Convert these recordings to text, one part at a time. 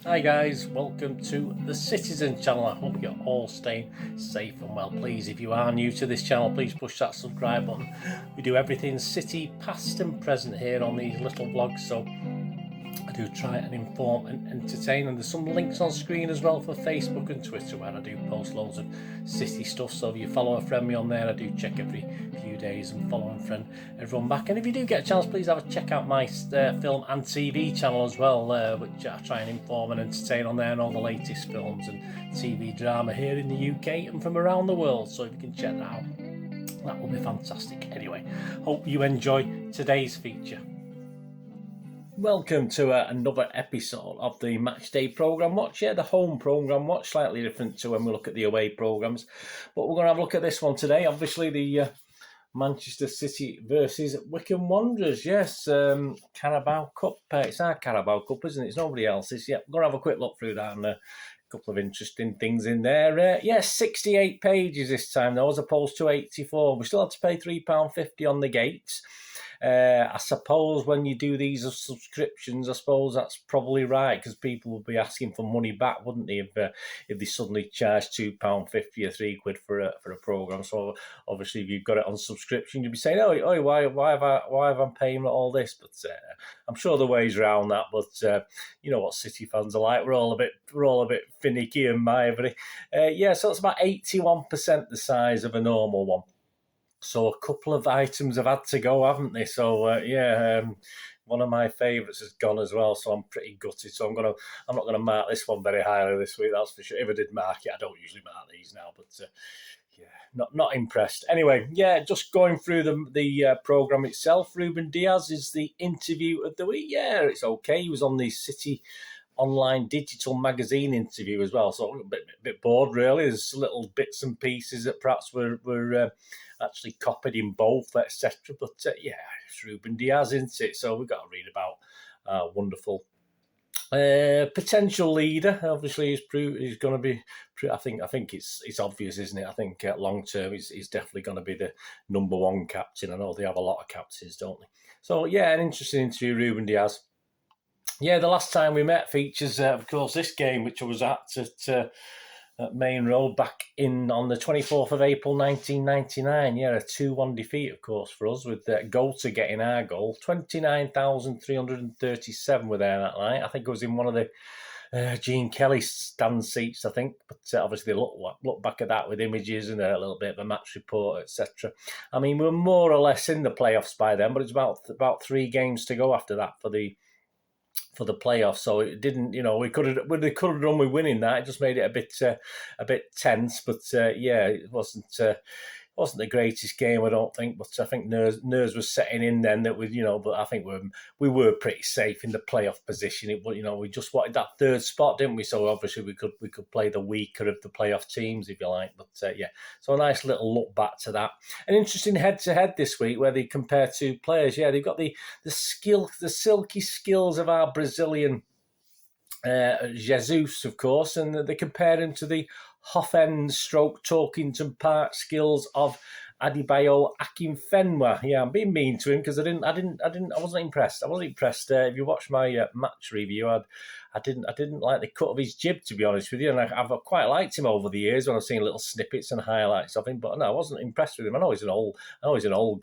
Hi guys, welcome to the Citizen channel. I hope you're all staying safe and well. Please, if you are new to this channel, please push that subscribe button. We do everything City, past and present here on these little vlogs, so I do try and inform and entertain, and there's some links on screen as well for Facebook and Twitter where I do post loads of City stuff. So if you follow a friend me on there, I do check every few days and follow and friend everyone back. And if you do get a chance, please have a check out my film and TV channel as well, which I try and inform and entertain on there, and all the latest films and TV drama here in the UK and from around the world. So if you can check that out, that will be fantastic. Anyway, hope you enjoy today's feature. Welcome to another episode of the Matchday programme watch. Yeah, the home programme watch, slightly different to when we look at the away programmes. But we're going to have a look at this one today. Obviously, the Manchester City versus Wycombe Wanderers. Yes, Carabao Cup. It's our Carabao Cup, isn't it? It's nobody else's. Yeah, we're going to have a quick look through that and a couple of interesting things in there. Yes, 68 pages this time, though, as opposed to 84. We still had to pay £3.50 on the gates. I suppose when you do these subscriptions, I suppose that's probably right, because people would be asking for money back, wouldn't they, if they suddenly charge £2.50 or £3 for a programme. So obviously, if you've got it on subscription, you'd be saying, "Oh, why have I paying all this?" But I'm sure there are ways around that. But you know what City fans are like. We're all a bit finicky and miserly. So it's about 81% the size of a normal one. So a couple of items have had to go, haven't they? So one of my favourites has gone as well. So I'm pretty gutted. So I'm not gonna mark this one very highly this week. That's for sure. If I did mark it, I don't usually mark these now, but not impressed. Anyway, just going through the programme itself. Reuben Diaz is the interview of the week. Yeah, it's okay. He was on the City online digital magazine interview as well, so a bit bored really. There's little bits and pieces that perhaps were actually copied in both, etc. But it's Reuben Diaz, isn't it? So we've got to read about wonderful potential leader. Obviously, he's going to be. I think it's obvious, isn't it? I think long term, he's definitely going to be the number one captain. I know they have a lot of captains, don't they? So an interesting interview, Reuben Diaz. Yeah, the last time we met features, of course, this game, which I was at Main Road back on the 24th of April 1999. Yeah, a 2-1 defeat, of course, for us, with Golter getting our goal. 29,337 were there that night. I think it was in one of the Gene Kelly stand seats, I think. But obviously, look back at that with images and a little bit of a match report, etc. I mean, we were more or less in the playoffs by then, but it's about 3 games to go after that for the playoffs. So it didn't, we could have done with winning that. It just made it a bit tense. But it wasn't the greatest game, I don't think. But I think nerves was setting in then that but I think we were pretty safe in the playoff position. We just wanted that third spot, didn't we? So obviously we could play the weaker of the playoff teams, if you like. But so a nice little look back to that. An interesting head-to-head this week where they compare 2 players. Yeah, they've got the silky skills of our Brazilian Jesus, of course, and they compare him to the Hoff-End stroke Torkington Park skills of Adebayo Akinfenwa. Yeah, I'm being mean to him because I wasn't impressed. I wasn't impressed. If you watch my match review, I didn't like the cut of his jib, to be honest with you, and I've quite liked him over the years when I've seen little snippets and highlights of him. But no, I wasn't impressed with him. I know he's an old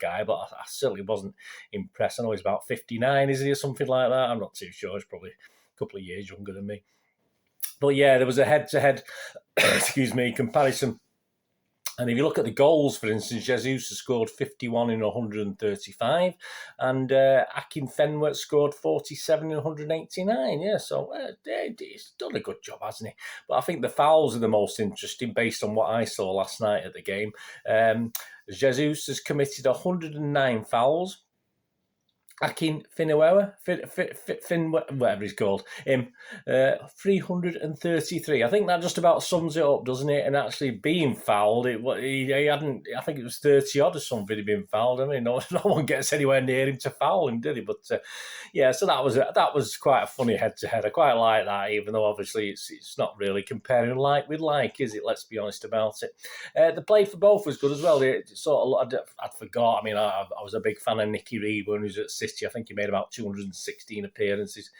guy, but I certainly wasn't impressed. I know he's about 59, is he, or something like that? I'm not too sure. He's probably a couple of years younger than me. But there was a head-to-head, comparison. And if you look at the goals, for instance, Jesus has scored 51 in 135, and Akinfenwa scored 47 in 189. Yeah, so he's done a good job, hasn't he? But I think the fouls are the most interesting, based on what I saw last night at the game. Jesus has committed 109 fouls. Akinfenwa, whatever he's called, 333. I think that just about sums it up, doesn't it? And actually being fouled, he hadn't. I think it was 30 odd or something he'd been fouled. I mean, no one gets anywhere near him to foul him, did he? But so that was quite a funny head-to-head. I quite like that, even though obviously it's not really comparing like with like, is it? Let's be honest about it. The play for both was good as well. I'd forgot. I mean, I was a big fan of Nicky Reed when he was at City. City. I think he made about 216 appearances.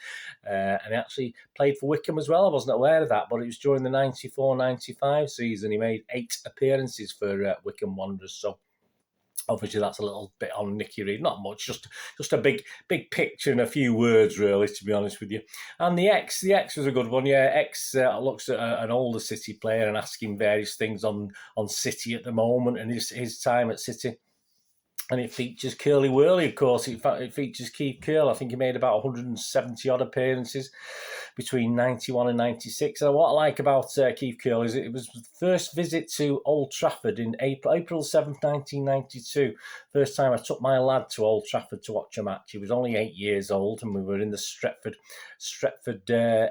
And he actually played for Wycombe as well. I wasn't aware of that, but it was during the 94-95 season. He made 8 appearances for Wycombe Wanderers. So obviously that's a little bit on Nicky Reid. Not much, just a big picture and a few words, really, to be honest with you. And the X was a good one. Yeah, X looks at an older City player and asking various things on City at the moment and his time at City. And it features Curly Wurley, of course. It features Keith Curle. I think he made about 170-odd appearances between 91 and 96. And what I like about Keith Curle is it was the first visit to Old Trafford in April 7th, 1992. First time I took my lad to Old Trafford to watch a match. He was only 8 years old, and we were in the Stretford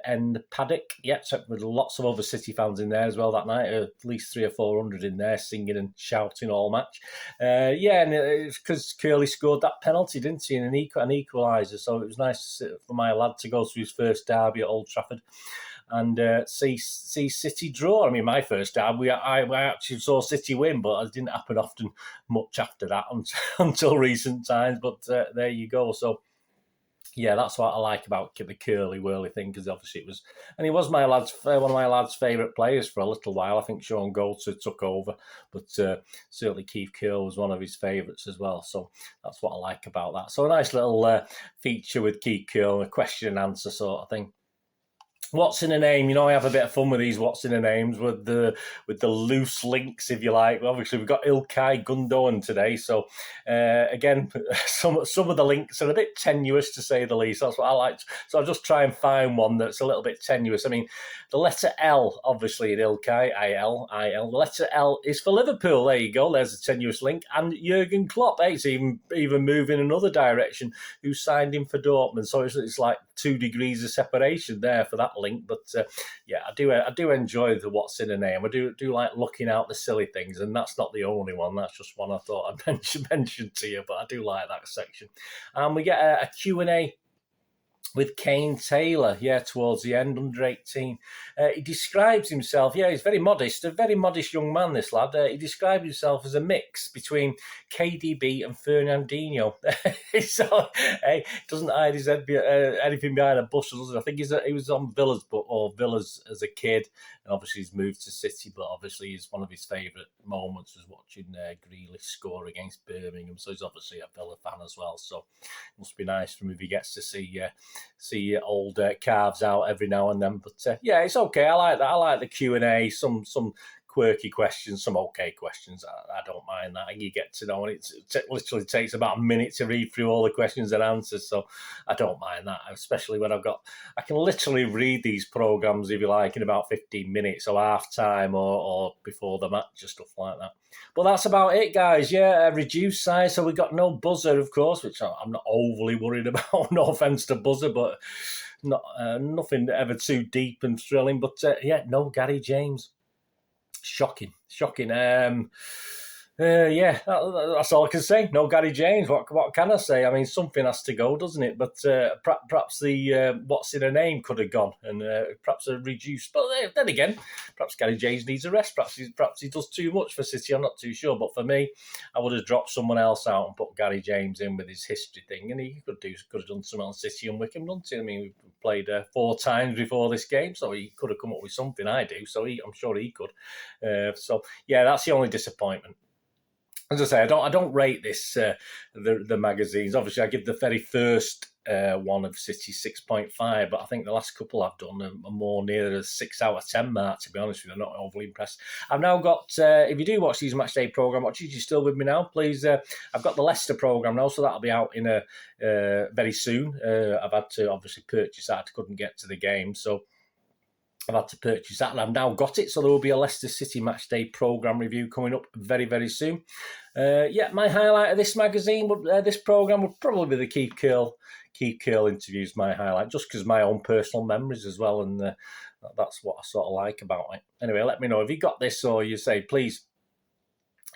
end paddock. Yeah, with lots of other City fans in there as well that night. At least 300 or 400 in there, singing and shouting all match. And it's because Curly scored that penalty, didn't he, in an equaliser. So it was nice for my lad to go to his first derby at Old Trafford and see City draw. I mean, my first derby, I actually saw City win, but it didn't happen often much after that until recent times. But there you go. So yeah, that's what I like about the Curly Wurley thing, because obviously he was one of my lad's favourite players for a little while. I think Sean Goldser took over, but certainly Keith Curle was one of his favourites as well. So that's what I like about that. So a nice little feature with Keith Curle, a question and answer sort of thing. What's in a name? I have a bit of fun with these what's in a names with the loose links, if you like. Obviously, we've got Ilkay Gundogan today. So, again, some of the links are a bit tenuous, to say the least. That's what I like. So I'll just try and find one that's a little bit tenuous. I mean, the letter L, obviously, in Ilkay, I-L. The letter L is for Liverpool. There you go. There's a tenuous link. And Jurgen Klopp, it's even moving in another direction, who signed him for Dortmund. So it's like 2 degrees of separation there for that link. But I do enjoy the what's in a name. I do like looking out the silly things, and that's not the only one. That's just one I thought I'd mention to you, but I do like that section. And we get a Q&A with Kane Taylor, towards the end, under 18. He describes himself, he's very modest, a very modest young man, this lad. He describes himself as a mix between KDB and Fernandinho. So, he doesn't hide his head anything behind a bushel, does he? I think he was on Villas as a kid, and obviously he's moved to City, but obviously one of his favourite moments was watching Grealish score against Birmingham, so he's obviously a Villa fan as well, so it must be nice for him if he gets to see old calves out every now and then. But it's okay. I like that. I like the Q&A. Some quirky questions, some okay questions. I don't mind that. You get to know, and it literally takes about a minute to read through all the questions and answers. So I don't mind that, especially when I can literally read these programmes, if you like, in about 15 minutes or half time or before the match or stuff like that. But that's about it, guys. A reduced size. So we got no buzzer, of course, which I'm not overly worried about. No offence to buzzer, but nothing ever too deep and thrilling. But no Gary James. Shocking. That's all I can say. No Gary James. What can I say? I mean, something has to go, doesn't it? But perhaps the what's in a name could have gone, and perhaps a reduced. But then again, perhaps Gary James needs a rest. Perhaps he does too much for City. I'm not too sure. But for me, I would have dropped someone else out and put Gary James in with his history thing, and he could have done something on City and Wycombe, didn't he? I mean, we played 4 times before this game, so he could have come up with something. I do, so I'm sure he could. That's the only disappointment. As I say, I don't rate this the magazines. Obviously, I give the very first one of City 6.5, but I think the last couple I've done are more near a 6 out of 10 mark. To be honest with you, I'm not overly impressed. I've now got. If you do watch these Matchday programme watches, you're still with me now. Please, I've got the Leicester programme now, so that'll be out in very soon. I've had to obviously purchase that. I couldn't get to the game, so I've had to purchase that, and I've now got it. So there will be a Leicester City Matchday programme review coming up very, very soon. My highlight of this magazine, this programme, would probably be the Keith Curle interviews. My highlight, just because my own personal memories as well, and that's what I sort of like about it. Anyway, let me know if you got this, or you say, please,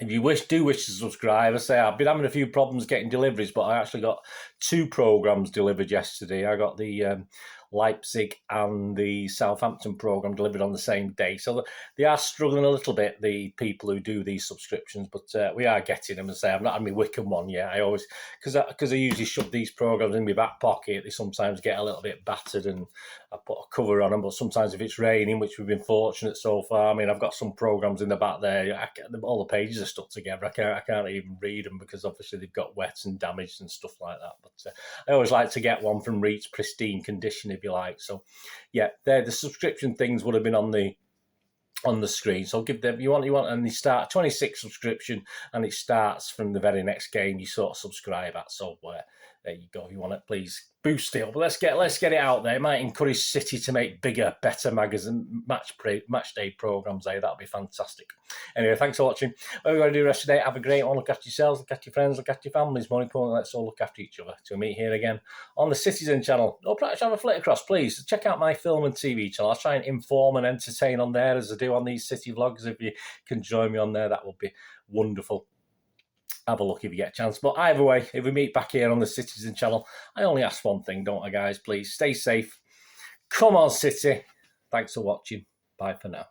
if you do wish to subscribe. I say I've been having a few problems getting deliveries, but I actually got 2 programmes delivered yesterday. I got the Leipzig and the Southampton programme delivered on the same day. So they are struggling a little bit, the people who do these subscriptions, but we are getting them. And say I've not had my Wycombe one yet. I always, because I usually shove these programmes in my back pocket, they sometimes get a little bit battered and I put a cover on them. But sometimes if it's raining, which we've been fortunate so far, I mean, I've got some programmes in the back there. All the pages are stuck together. I can't even read them because obviously they've got wet and damaged and stuff like that. But I always like to get one from Reach pristine condition, if you like. So yeah, the subscription things would have been on the screen. So give them, you want, and they start 26 subscription, and it starts from the very next game you sort of subscribe at. So there you go. If you want it, please boost it up. But let's get it out there. It might encourage City to make bigger, better magazine match day programs. That'd be fantastic. Anyway, thanks for watching. What we're going to do the rest of the day, have a great one. Look after yourselves, look after your friends, look after your families. More importantly, let's all look after each other. Till we meet here again on the Citizen channel. Or perhaps have a flick across, please. Check out my film and TV channel. I'll try and inform and entertain on there as I do on these City vlogs. If you can join me on there, that would be wonderful. Have a look if you get a chance. But either way, if we meet back here on the Citizen channel, I only ask one thing, don't I, guys? Please stay safe. Come on, City. Thanks for watching. Bye for now.